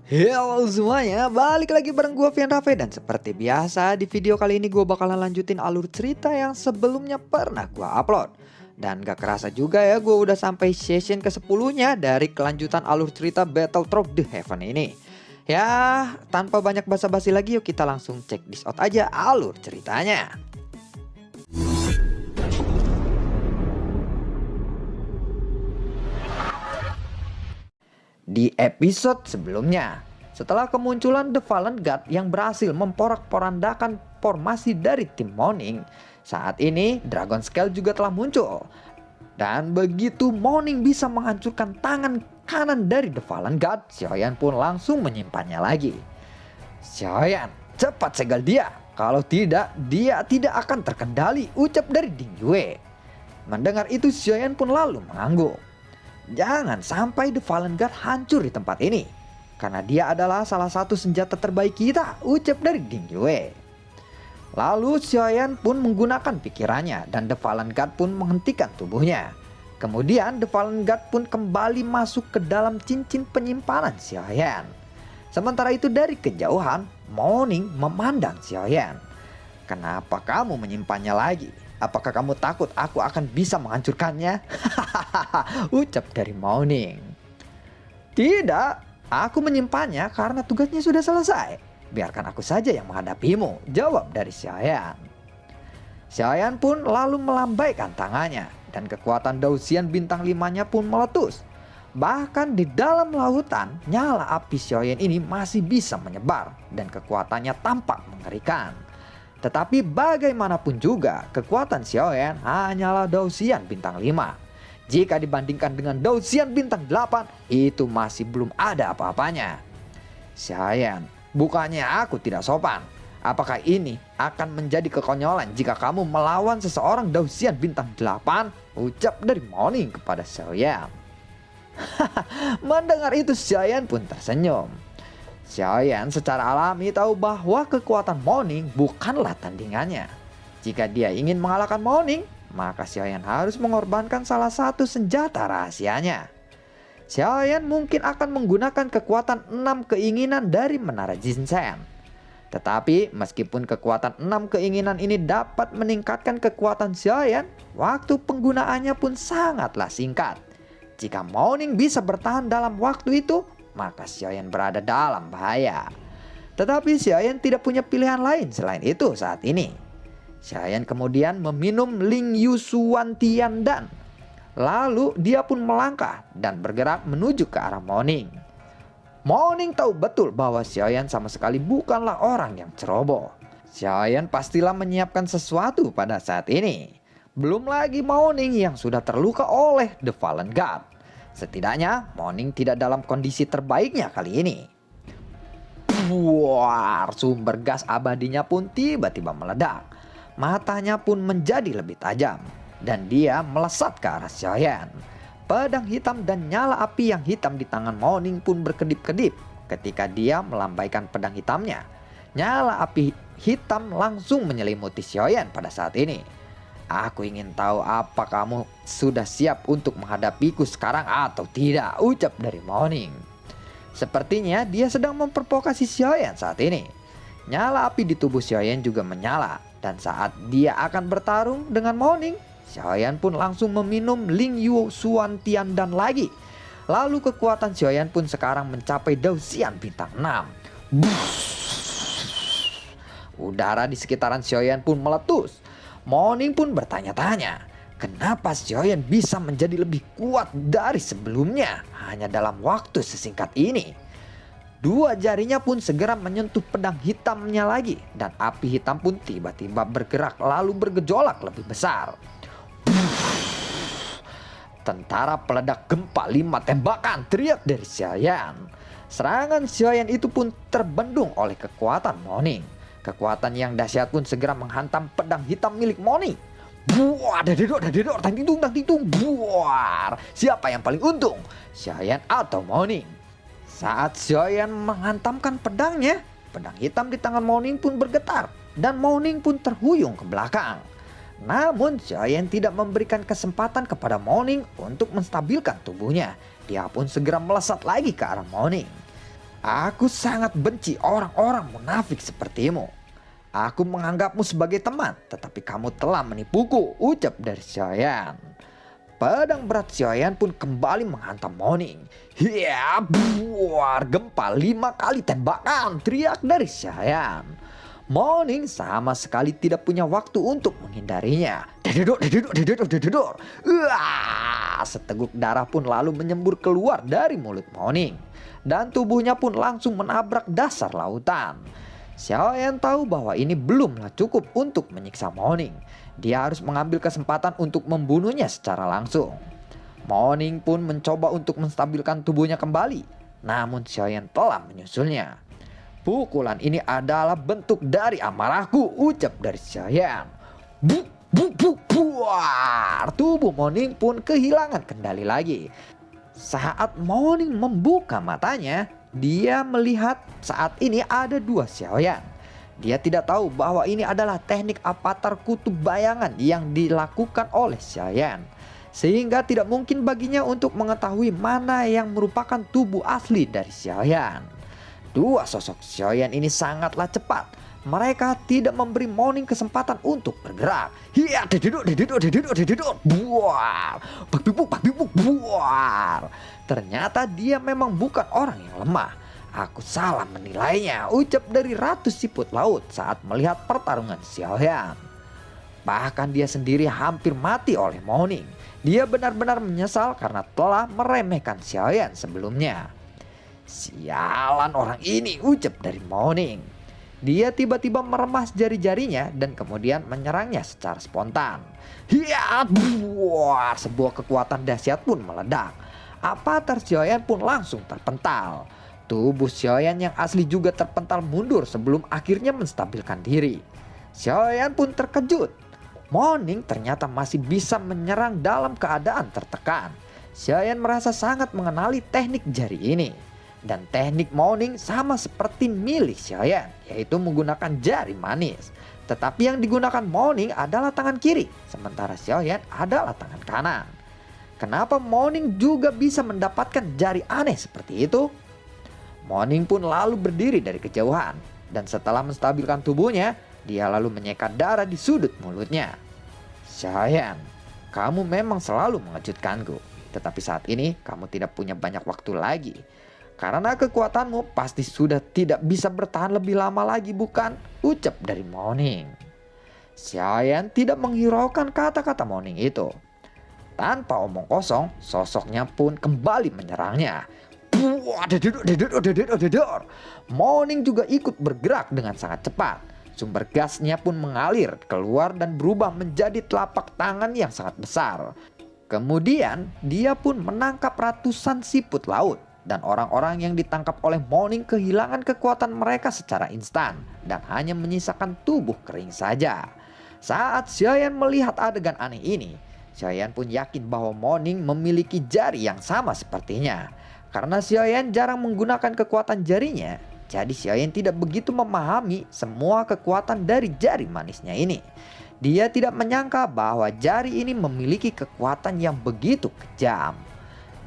Halo semuanya, balik lagi bareng gue Vian Rafe. Dan seperti biasa di video kali ini gue bakalan lanjutin alur cerita yang sebelumnya pernah gue upload. Dan gak kerasa juga ya, gue udah sampai session ke-10-nya dari kelanjutan alur cerita Battle Through the Heaven ini. Ya, tanpa banyak basa-basi lagi, yuk kita langsung cek this out aja alur ceritanya. Di episode sebelumnya, setelah kemunculan The Fallen God yang berhasil memporak-porandakan formasi dari tim Morning, saat ini Dragon Scale juga telah muncul. Dan begitu Morning bisa menghancurkan tangan kanan dari The Fallen God, Xiaoyan pun langsung menyimpannya lagi. Xiaoyan, cepat segel dia, kalau tidak dia tidak akan terkendali, ucap dari Ding Yue. Mendengar itu Xiaoyan pun lalu mengangguk. Jangan sampai The Fallen God hancur di tempat ini, karena dia adalah salah satu senjata terbaik kita, ucap dari Ding Yue. Lalu Xiaoyan pun menggunakan pikirannya dan The Fallen God pun menghentikan tubuhnya. Kemudian The Fallen God pun kembali masuk ke dalam cincin penyimpanan Xiaoyan. Sementara itu dari kejauhan, Morning memandang Xiaoyan. Kenapa kamu menyimpannya lagi? Apakah kamu takut aku akan bisa menghancurkannya? Ucap dari Morning. Tidak, aku menyimpannya karena tugasnya sudah selesai. Biarkan aku saja yang menghadapimu, jawab dari Xiaoyan. Xiaoyan pun lalu melambaikan tangannya dan kekuatan Daoxian bintang 5-nya pun meletus. Bahkan di dalam lautan, nyala api Xiaoyan ini masih bisa menyebar dan kekuatannya tampak mengerikan. Tetapi bagaimanapun juga, kekuatan Xiaoyan hanyalah Daoxian bintang 5. Jika dibandingkan dengan Daoxian bintang 8, itu masih belum ada apa-apanya. Xiaoyan, bukannya aku tidak sopan. Apakah ini akan menjadi kekonyolan jika kamu melawan seseorang Daoxian bintang 8? Ucap dari Morning kepada Xiaoyan. Mendengar itu Xiaoyan pun tersenyum. Xiaoyan secara alami tahu bahwa kekuatan Morning bukanlah tandingannya. Jika dia ingin mengalahkan Morning, maka Xiaoyan harus mengorbankan salah satu senjata rahasianya. Xiaoyan mungkin akan menggunakan kekuatan 6 keinginan dari Menara Jinsen. Tetapi meskipun kekuatan 6 keinginan ini dapat meningkatkan kekuatan Xiaoyan, waktu penggunaannya pun sangatlah singkat. Jika Morning bisa bertahan dalam waktu itu, maka Xiaoyan berada dalam bahaya. Tetapi Xiaoyan tidak punya pilihan lain selain itu saat ini. Xiaoyan kemudian meminum Ling Yu Suan Tian Dan. Lalu dia pun melangkah dan bergerak menuju ke arah Morning. Morning tahu betul bahwa Xiaoyan sama sekali bukanlah orang yang ceroboh. Xiaoyan pastilah menyiapkan sesuatu pada saat ini. Belum lagi Morning yang sudah terluka oleh The Fallen God. Setidaknya Morning tidak dalam kondisi terbaiknya kali ini. Buar, sumber gas abadinya pun tiba-tiba meledak. Matanya pun menjadi lebih tajam dan dia melesat ke arah Xiaoyan. Pedang hitam dan nyala api yang hitam di tangan Morning pun berkedip-kedip ketika dia melambaikan pedang hitamnya. Nyala api hitam langsung menyelimuti Xiaoyan pada saat ini. Aku ingin tahu apa kamu sudah siap untuk menghadapiku sekarang atau tidak, ucap dari Morning. Sepertinya dia sedang memprovokasi Xiaoyan saat ini. Nyala api di tubuh Xiaoyan juga menyala. Dan saat dia akan bertarung dengan Morning, Xiaoyan pun langsung meminum Ling Yu Suan Tian Dan lagi. Lalu kekuatan Xiaoyan pun sekarang mencapai Daoxian bintang 6. Udara di sekitaran Xiaoyan pun meletus. Morning pun bertanya-tanya, kenapa Xiaoyan bisa menjadi lebih kuat dari sebelumnya hanya dalam waktu sesingkat ini. Dua jarinya pun segera menyentuh pedang hitamnya lagi dan api hitam pun tiba-tiba bergerak lalu bergejolak lebih besar. Tentara peledak gempa 5 tembakan, teriak dari Xiaoyan. Serangan Xiaoyan itu pun terbendung oleh kekuatan Morning. Kekuatan yang dahsyat pun segera menghantam pedang hitam milik Morning. Buar, dadedor, tang-ting-tung, buar. Siapa yang paling untung? Xiaoyan atau Morning? Saat Xiaoyan menghantamkan pedangnya, pedang hitam di tangan Morning pun bergetar dan Morning pun terhuyung ke belakang. Namun Xiaoyan tidak memberikan kesempatan kepada Morning untuk menstabilkan tubuhnya. Dia pun segera melesat lagi ke arah Morning. Aku sangat benci orang-orang munafik sepertimu. Aku menganggapmu sebagai teman, tetapi kamu telah menipuku, ucap dari Xiaoyan. Pedang berat Xiaoyan pun kembali menghantam Moning. Hiya, buar, gempa 5 kali tembakan, teriak dari Xiaoyan. Moning sama sekali tidak punya waktu untuk menghindarinya. Dededor, dededor, dededor, dededor. Seteguk darah pun lalu menyembur keluar dari mulut Moning. Dan tubuhnya pun langsung menabrak dasar lautan. Xiaoyan tahu bahwa ini belumlah cukup untuk menyiksa Moning. Dia harus mengambil kesempatan untuk membunuhnya secara langsung. Moning pun mencoba untuk menstabilkan tubuhnya kembali. Namun Xiaoyan telah menyusulnya. Pukulan ini adalah bentuk dari amarahku, ucap dari Xiaoyan. Buk, buk, buk, buar. Tubuh Moning pun kehilangan kendali lagi. Saat Moning membuka matanya, dia melihat saat ini ada 2 Xiaoyan. Dia tidak tahu bahwa ini adalah teknik avatar kutub bayangan yang dilakukan oleh Xiaoyan. Sehingga tidak mungkin baginya untuk mengetahui mana yang merupakan tubuh asli dari Xiaoyan. 2 sosok Xiaoyan ini sangatlah cepat. Mereka tidak memberi Moning kesempatan untuk bergerak. Hiya, dededuk, dededuk, dededuk, dededuk, buar. Bakbibuk, bakbibuk, buar. Ternyata dia memang bukan orang yang lemah. Aku salah menilainya, ucap dari Ratu Siput Laut saat melihat pertarungan Xiaoyan. Bahkan dia sendiri hampir mati oleh Moning. Dia benar-benar menyesal karena telah meremehkan Xiaoyan sebelumnya. Sialan orang ini, ucap dari Moning. Dia tiba-tiba meremas jari-jarinya dan kemudian menyerangnya secara spontan. Hiya, buar, sebuah kekuatan dahsyat pun meledak. Avatar Xiaoyan pun langsung terpental. Tubuh Xiaoyan yang asli juga terpental mundur sebelum akhirnya menstabilkan diri. Xiaoyan pun terkejut. Moning ternyata masih bisa menyerang dalam keadaan tertekan. Xiaoyan merasa sangat mengenali teknik jari ini. Dan teknik Moning sama seperti milik Xiaoyan, yaitu menggunakan jari manis. Tetapi yang digunakan Moning adalah tangan kiri, sementara Xiaoyan adalah tangan kanan. Kenapa Moning juga bisa mendapatkan jari aneh seperti itu? Moning pun lalu berdiri dari kejauhan, dan setelah menstabilkan tubuhnya, dia lalu menyekat darah di sudut mulutnya. Xiaoyan, kamu memang selalu mengejutkanku, tetapi saat ini kamu tidak punya banyak waktu lagi. Karena kekuatanmu pasti sudah tidak bisa bertahan lebih lama lagi, bukan? Ucap dari Moning. Xiaoyan tidak menghiraukan kata-kata Moning itu. Tanpa omong kosong, sosoknya pun kembali menyerangnya. Moning juga ikut bergerak dengan sangat cepat. Sumber gasnya pun mengalir keluar dan berubah menjadi telapak tangan yang sangat besar. Kemudian dia pun menangkap ratusan siput laut. Dan orang-orang yang ditangkap oleh Moning kehilangan kekuatan mereka secara instan dan hanya menyisakan tubuh kering saja. Saat Xiaoyan melihat adegan aneh ini, Xiaoyan pun yakin bahwa Moning memiliki jari yang sama sepertinya. Karena Xiaoyan jarang menggunakan kekuatan jarinya, jadi Xiaoyan tidak begitu memahami semua kekuatan dari jari manisnya ini. Dia tidak menyangka bahwa jari ini memiliki kekuatan yang begitu kejam.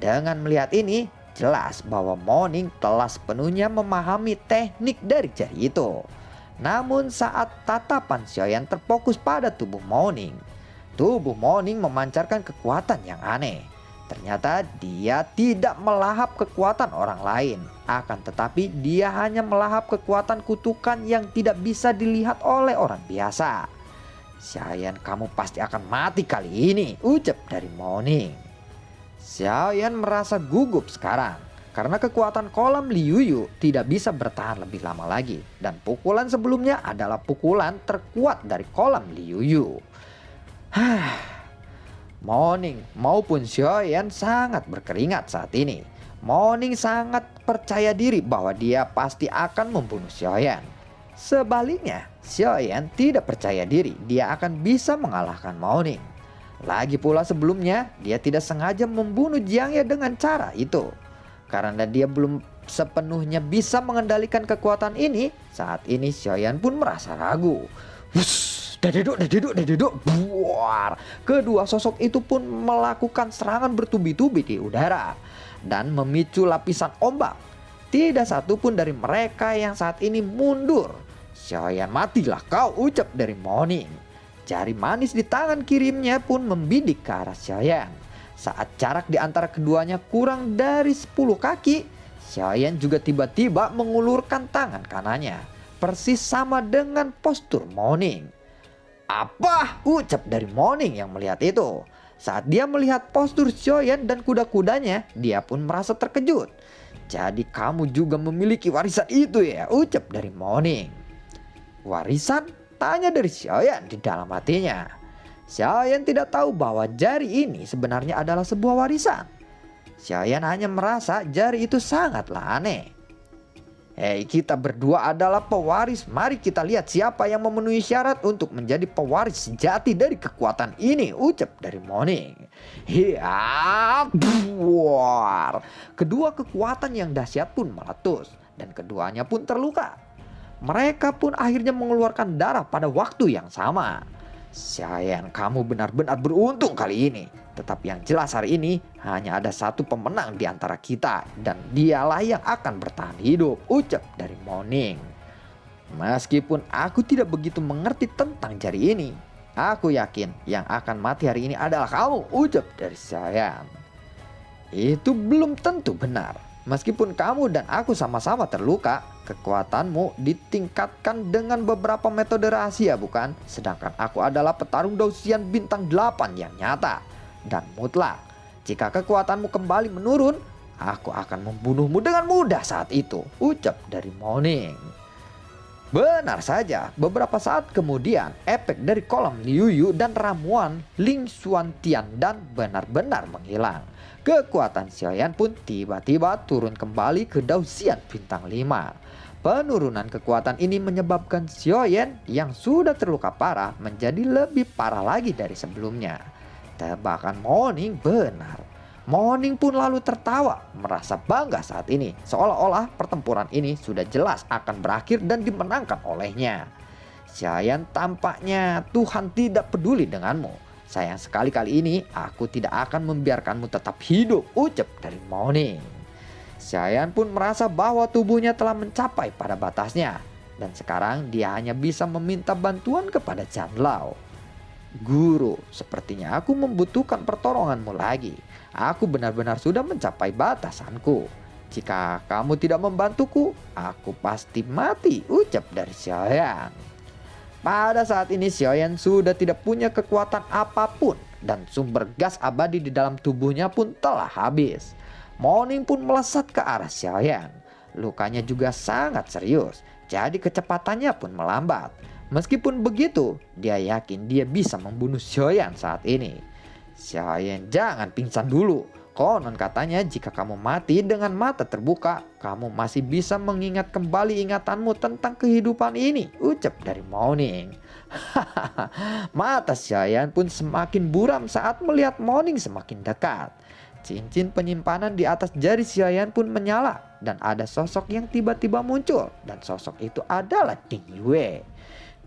Dengan melihat ini, jelas bahwa Moning telah sepenuhnya memahami teknik dari jari itu. Namun saat tatapan Xiaoyan terfokus pada tubuh Moning memancarkan kekuatan yang aneh. Ternyata dia tidak melahap kekuatan orang lain, akan tetapi dia hanya melahap kekuatan kutukan yang tidak bisa dilihat oleh orang biasa. Xiaoyan, kamu pasti akan mati kali ini, ucap dari Moning. Xiaoyan merasa gugup sekarang karena kekuatan kolam Liu Yu tidak bisa bertahan lebih lama lagi, dan pukulan sebelumnya adalah pukulan terkuat dari kolam Liu Yu. Moning maupun Xiaoyan sangat berkeringat saat ini. Moning sangat percaya diri bahwa dia pasti akan membunuh Xiaoyan. Sebaliknya, Xiaoyan tidak percaya diri dia akan bisa mengalahkan Moning. Lagi pula sebelumnya dia tidak sengaja membunuh Jiangye dengan cara itu. Karena dia belum sepenuhnya bisa mengendalikan kekuatan ini, saat ini Xiaoyan pun merasa ragu. Dededuk, buar. Kedua sosok itu pun melakukan serangan bertubi-tubi di udara dan memicu lapisan ombak. Tidak satu pun dari mereka yang saat ini mundur. Xiaoyan, matilah kau, ucap dari Morning. Jari manis di tangan kirinya pun membidik ke arah Xiaoyan. Saat jarak di antara keduanya kurang dari 10 kaki, Xiaoyan juga tiba-tiba mengulurkan tangan kanannya. Persis sama dengan postur Morning. Apa? Ucap dari Morning yang melihat itu. Saat dia melihat postur Xiaoyan dan kuda-kudanya, dia pun merasa terkejut. Jadi kamu juga memiliki warisan itu ya? Ucap dari Morning. Warisan? Tanya dari Xiaoyan di dalam hatinya. Xiaoyan tidak tahu bahwa jari ini sebenarnya adalah sebuah warisan. Xiaoyan hanya merasa jari itu sangatlah aneh. Hei, kita berdua adalah pewaris. Mari kita lihat siapa yang memenuhi syarat untuk menjadi pewaris sejati dari kekuatan ini, ucap dari Morning. Hiya, buar. Kedua kekuatan yang dahsyat pun meletus dan keduanya pun terluka. Mereka pun akhirnya mengeluarkan darah pada waktu yang sama. Xiaoyan, kamu benar-benar beruntung kali ini. Tetapi yang jelas hari ini hanya ada satu pemenang di antara kita, dan dialah yang akan bertahan hidup, ucap dari Morning. Meskipun aku tidak begitu mengerti tentang jari ini, aku yakin yang akan mati hari ini adalah kamu, ucap dari Xiaoyan. Itu belum tentu benar. Meskipun kamu dan aku sama-sama terluka, kekuatanmu ditingkatkan dengan beberapa metode rahasia, bukan? Sedangkan aku adalah petarung Daoxian bintang 8 yang nyata dan mutlak. Jika kekuatanmu kembali menurun, aku akan membunuhmu dengan mudah saat itu, ucap dari Morning. Benar saja, beberapa saat kemudian efek dari kolam Liu Yu dan ramuan Ling Xuantian dan benar-benar menghilang. Kekuatan Xiaoyan pun tiba-tiba turun kembali ke Daoxian bintang 5. Penurunan kekuatan ini menyebabkan Xiaoyan yang sudah terluka parah menjadi lebih parah lagi dari sebelumnya. Tebakan Morning benar. Morning pun lalu tertawa, merasa bangga saat ini, seolah-olah pertempuran ini sudah jelas akan berakhir dan dimenangkan olehnya. Xiaoyan, tampaknya Tuhan tidak peduli denganmu. Sayang sekali kali ini aku tidak akan membiarkanmu tetap hidup, ucap dari Morning. Xiaoyan pun merasa bahwa tubuhnya telah mencapai pada batasnya, dan sekarang dia hanya bisa meminta bantuan kepada Zhan Lao. Guru, sepertinya aku membutuhkan pertolonganmu lagi. Aku benar-benar sudah mencapai batasanku. Jika kamu tidak membantuku, aku pasti mati, ucap dari Xiaoyan. Pada saat ini Xiaoyan sudah tidak punya kekuatan apapun dan sumber gas abadi di dalam tubuhnya pun telah habis. Morning pun melesat ke arah Xiaoyan. Lukanya juga sangat serius, jadi kecepatannya pun melambat. Meskipun begitu, dia yakin dia bisa membunuh Xiaoyan saat ini. Xiaoyan, jangan pingsan dulu. Konon katanya jika kamu mati dengan mata terbuka, kamu masih bisa mengingat kembali ingatanmu tentang kehidupan ini, ucap dari Morning. Mata Xiaoyan pun semakin buram saat melihat Morning semakin dekat. Cincin penyimpanan di atas jari Xiaoyan pun menyala dan ada sosok yang tiba-tiba muncul, dan sosok itu adalah Ding Yue.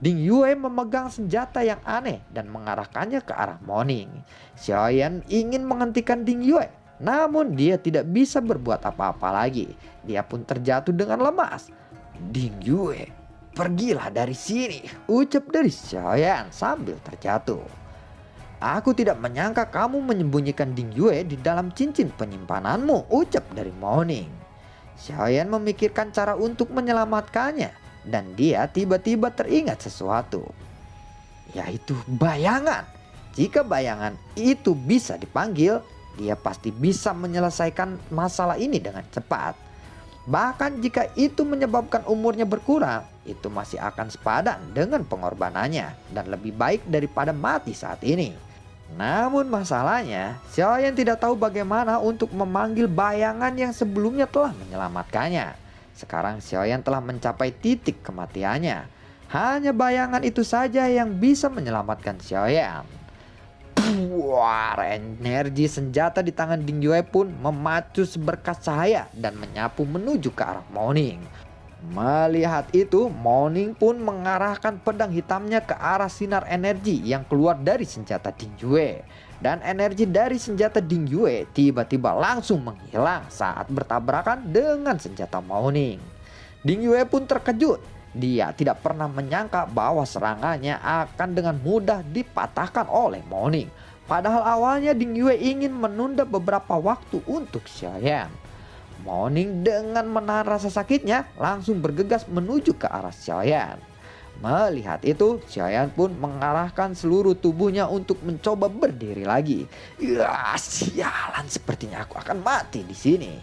Ding Yue memegang senjata yang aneh dan mengarahkannya ke arah Morning. Xiaoyan ingin menghentikan Ding Yue, namun dia tidak bisa berbuat apa-apa lagi. Dia pun terjatuh dengan lemas. Ding Yue, pergilah dari sini, ucap dari Xiaoyan sambil terjatuh. Aku tidak menyangka kamu menyembunyikan Ding Yue di dalam cincin penyimpananmu, ucap dari Morning. Xiaoyan memikirkan cara untuk menyelamatkannya, dan dia tiba-tiba teringat sesuatu, yaitu bayangan. Jika bayangan itu bisa dipanggil, dia pasti bisa menyelesaikan masalah ini dengan cepat. Bahkan jika itu menyebabkan umurnya berkurang, itu masih akan sepadan dengan pengorbanannya dan lebih baik daripada mati saat ini. Namun masalahnya, Xiaoyan tidak tahu bagaimana untuk memanggil bayangan yang sebelumnya telah menyelamatkannya. Sekarang Xiaoyan telah mencapai titik kematiannya. Hanya bayangan itu saja yang bisa menyelamatkan Xiaoyan. Wah, energi senjata di tangan Ding Yue pun memacu seberkas cahaya dan menyapu menuju ke arah Morning. Melihat itu, Morning pun mengarahkan pedang hitamnya ke arah sinar energi yang keluar dari senjata Ding Yue. Dan energi dari senjata Ding Yue tiba-tiba langsung menghilang saat bertabrakan dengan senjata Morning. Ding Yue pun terkejut. Dia tidak pernah menyangka bahwa serangannya akan dengan mudah dipatahkan oleh Morning. Padahal awalnya Ding Yue ingin menunda beberapa waktu untuk Xiaoyan. Morning dengan menahan rasa sakitnya langsung bergegas menuju ke arah Xiaoyan. Melihat itu, Xiaoyan pun mengarahkan seluruh tubuhnya untuk mencoba berdiri lagi. Ya, sialan, sepertinya aku akan mati di sini.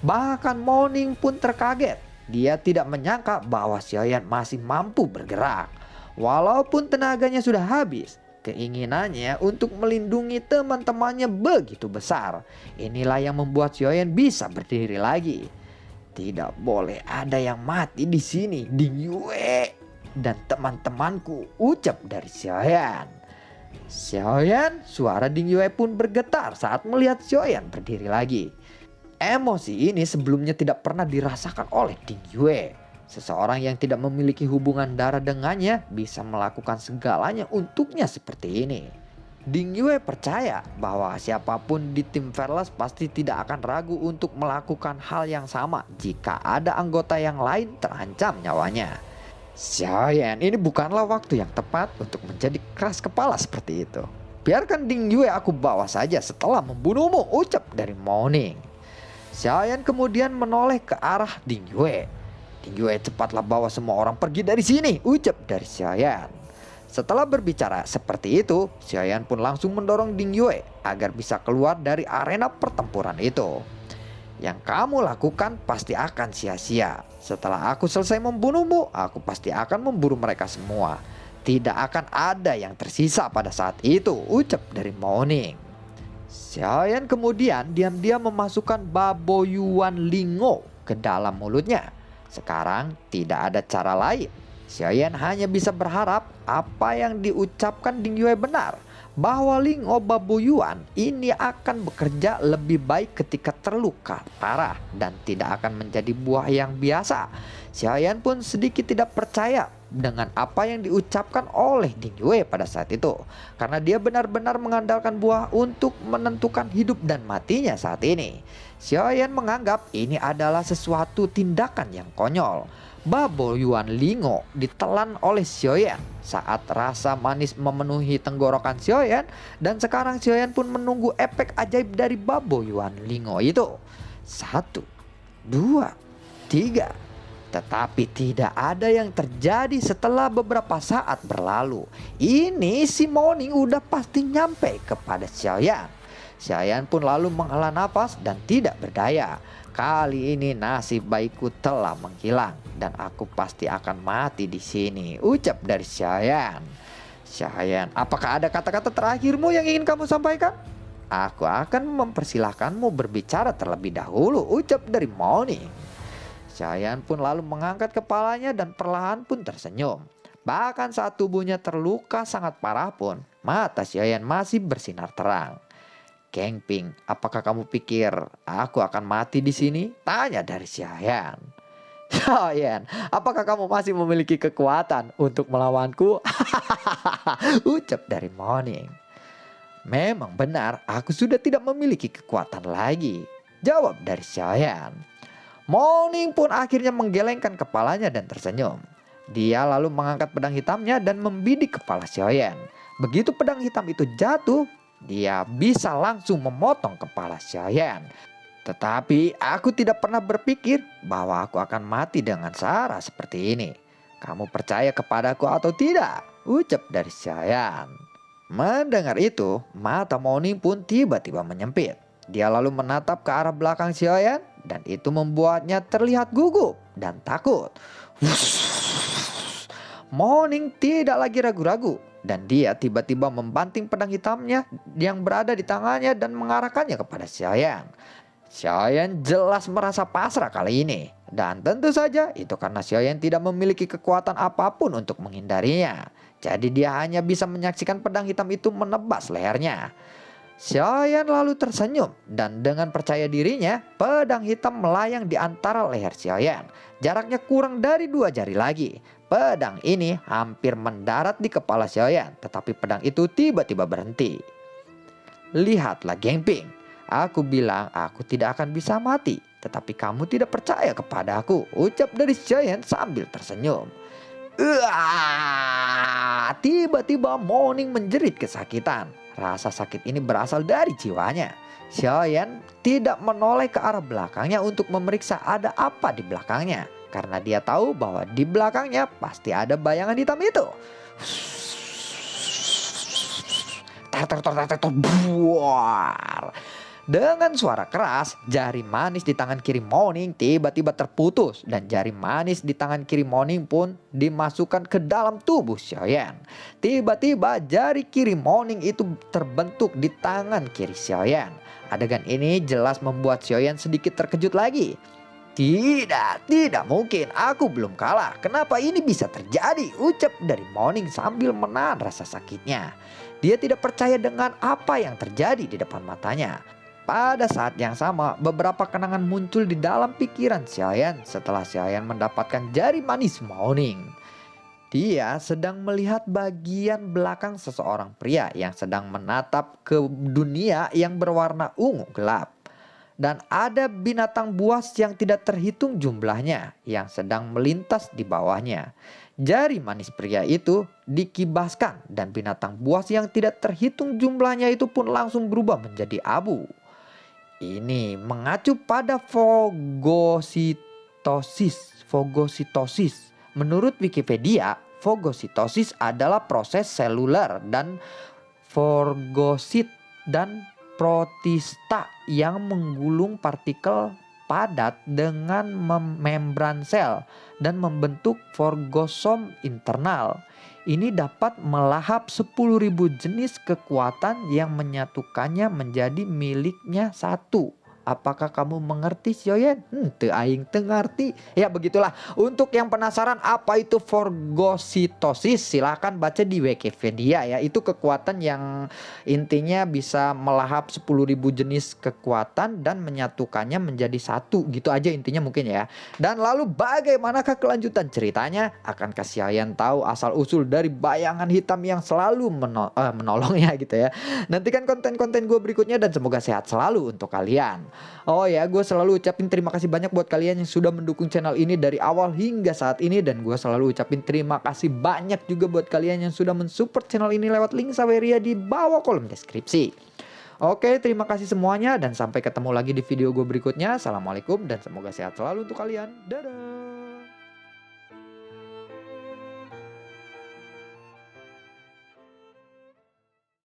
Bahkan Morning pun terkaget. Dia tidak menyangka bahwa Xiaoyan masih mampu bergerak. Walaupun tenaganya sudah habis, keinginannya untuk melindungi teman-temannya begitu besar. Inilah yang membuat Xiaoyan bisa berdiri lagi. Tidak boleh ada yang mati di sini, Ding Yue dan teman-temanku, ucap dari Xiaoyan. Xiaoyan, suara Ding Yue pun bergetar saat melihat Xiaoyan berdiri lagi. Emosi ini sebelumnya tidak pernah dirasakan oleh Ding Yue. Seseorang yang tidak memiliki hubungan darah dengannya bisa melakukan segalanya untuknya seperti ini. Ding Yue percaya bahwa siapapun di tim Fearless pasti tidak akan ragu untuk melakukan hal yang sama jika ada anggota yang lain terancam nyawanya. Xiaoyan, ini bukanlah waktu yang tepat untuk menjadi keras kepala seperti itu. Biarkan Ding Yue aku bawa saja setelah membunuhmu, ucap dari Morning. Xiaoyan kemudian menoleh ke arah Ding Yue. Ding Yue, cepatlah bawa semua orang pergi dari sini, ucap dari Xiaoyan. Setelah berbicara seperti itu, Xiaoyan pun langsung mendorong Ding Yue agar bisa keluar dari arena pertempuran itu. Yang kamu lakukan pasti akan sia-sia. Setelah aku selesai membunuhmu, aku pasti akan memburu mereka semua. Tidak akan ada yang tersisa pada saat itu, ucap dari Morning. Xiaoyan kemudian diam-diam memasukkan Baboyuan Lingo ke dalam mulutnya. Sekarang tidak ada cara lain. Xiaoyan hanya bisa berharap apa yang diucapkan Ding Yue benar, bahwa Lingo Baboyuan ini akan bekerja lebih baik ketika terluka parah dan tidak akan menjadi buah yang biasa. Xiaoyan pun sedikit tidak percaya dengan apa yang diucapkan oleh Ding Yue pada saat itu, karena dia benar-benar mengandalkan buah untuk menentukan hidup dan matinya saat ini. Xiaoyan menganggap ini adalah sesuatu tindakan yang konyol. Baboyuan Lingo ditelan oleh Xiaoyan saat rasa manis memenuhi tenggorokan Xiaoyan, dan sekarang Xiaoyan pun menunggu efek ajaib dari Baboyuan Lingo itu. 1, 2, 3. Tetapi tidak ada yang terjadi setelah beberapa saat berlalu. Ini si Morning udah pasti nyampe kepada Xiaoyan. Xiaoyan pun lalu menghela nafas dan tidak berdaya. Kali ini nasib baikku telah menghilang dan aku pasti akan mati di sini, ucap dari Xiaoyan. Xiaoyan, apakah ada kata-kata terakhirmu yang ingin kamu sampaikan? Aku akan mempersilahkanmu berbicara terlebih dahulu, ucap dari Morning. Xiaoyan pun lalu mengangkat kepalanya dan perlahan pun tersenyum. Bahkan saat tubuhnya terluka sangat parah pun, mata Xiaoyan masih bersinar terang. Kang Ping, apakah kamu pikir aku akan mati di sini? Tanya dari Xiaoyan. Xiaoyan, apakah kamu masih memiliki kekuatan untuk melawanku? Ucap dari Morning. Memang benar, aku sudah tidak memiliki kekuatan lagi, jawab dari Xiaoyan. Morning pun akhirnya menggelengkan kepalanya dan tersenyum. Dia lalu mengangkat pedang hitamnya dan membidik kepala Xiaoyan. Begitu pedang hitam itu jatuh, dia bisa langsung memotong kepala Xiaoyan. Tetapi aku tidak pernah berpikir bahwa aku akan mati dengan cara seperti ini. Kamu percaya kepadaku atau tidak? Ucap dari Xiaoyan. Mendengar itu, mata Morning pun tiba-tiba menyempit. Dia lalu menatap ke arah belakang Xiaoyan dan itu membuatnya terlihat gugup dan takut. Morning tidak lagi ragu-ragu dan dia tiba-tiba membanting pedang hitamnya yang berada di tangannya dan mengarahkannya kepada Xiaoyan. Xiaoyan jelas merasa pasrah kali ini, dan tentu saja itu karena Xiaoyan tidak memiliki kekuatan apapun untuk menghindarinya. Jadi dia hanya bisa menyaksikan pedang hitam itu menebas lehernya. Xiaoyan lalu tersenyum dan dengan percaya dirinya, pedang hitam melayang di antara leher Xiaoyan. Jaraknya kurang dari 2 jari lagi. Pedang ini hampir mendarat di kepala Xiaoyan, tetapi pedang itu tiba-tiba berhenti. Lihatlah Genping, aku bilang aku tidak akan bisa mati, tetapi kamu tidak percaya kepada aku, ucap dari Xiaoyan sambil tersenyum. Tiba-tiba Morning menjerit kesakitan. Rasa sakit ini berasal dari jiwanya. Xiaoyan tidak menoleh ke arah belakangnya untuk memeriksa ada apa di belakangnya, karena dia tahu bahwa di belakangnya pasti ada bayangan hitam itu. Buar. Dengan suara keras, jari manis di tangan kiri Morning tiba-tiba terputus dan jari manis di tangan kiri Morning pun dimasukkan ke dalam tubuh Xiaoyan. Tiba-tiba jari kiri Morning itu terbentuk di tangan kiri Xiaoyan. Adegan ini jelas membuat Xiaoyan sedikit terkejut lagi. Tidak mungkin, aku belum kalah. Kenapa ini bisa terjadi? Ucap dari Morning sambil menahan rasa sakitnya. Dia tidak percaya dengan apa yang terjadi di depan matanya. Pada saat yang sama, beberapa kenangan muncul di dalam pikiran Xiaoyan setelah Xiaoyan mendapatkan jari manis Morning. Dia sedang melihat bagian belakang seseorang pria yang sedang menatap ke dunia yang berwarna ungu gelap. Dan ada binatang buas yang tidak terhitung jumlahnya yang sedang melintas di bawahnya. Jari manis pria itu dikibaskan dan binatang buas yang tidak terhitung jumlahnya itu pun langsung berubah menjadi abu. Ini mengacu pada fagositosis. Menurut Wikipedia, fagositosis adalah proses seluler dan fagosit dan protista yang menggulung partikel padat dengan membran sel dan membentuk fagosom internal. Ini dapat melahap 10.000 jenis kekuatan yang menyatukannya menjadi miliknya satu. Apakah kamu mengerti, Xiaoyan? Teu aing teu ngarti. Ya begitulah. Untuk yang penasaran apa itu fagositosis, silahkan baca di Wikipedia ya. Itu kekuatan yang intinya bisa melahap 10.000 jenis kekuatan dan menyatukannya menjadi satu. Gitu aja intinya mungkin ya. Dan lalu bagaimanakah kelanjutan ceritanya? Akankah Xiaoyan tahu asal usul dari bayangan hitam yang selalu menolongnya gitu ya. Nantikan konten-konten gue berikutnya dan semoga sehat selalu untuk kalian. Oh ya, gue selalu ucapin terima kasih banyak buat kalian yang sudah mendukung channel ini dari awal hingga saat ini. Dan gue selalu ucapin terima kasih banyak juga buat kalian yang sudah mensupport channel ini lewat link Saweria di bawah kolom deskripsi. Oke, terima kasih semuanya dan sampai ketemu lagi di video gue berikutnya. Assalamualaikum dan semoga sehat selalu untuk kalian. Dadah.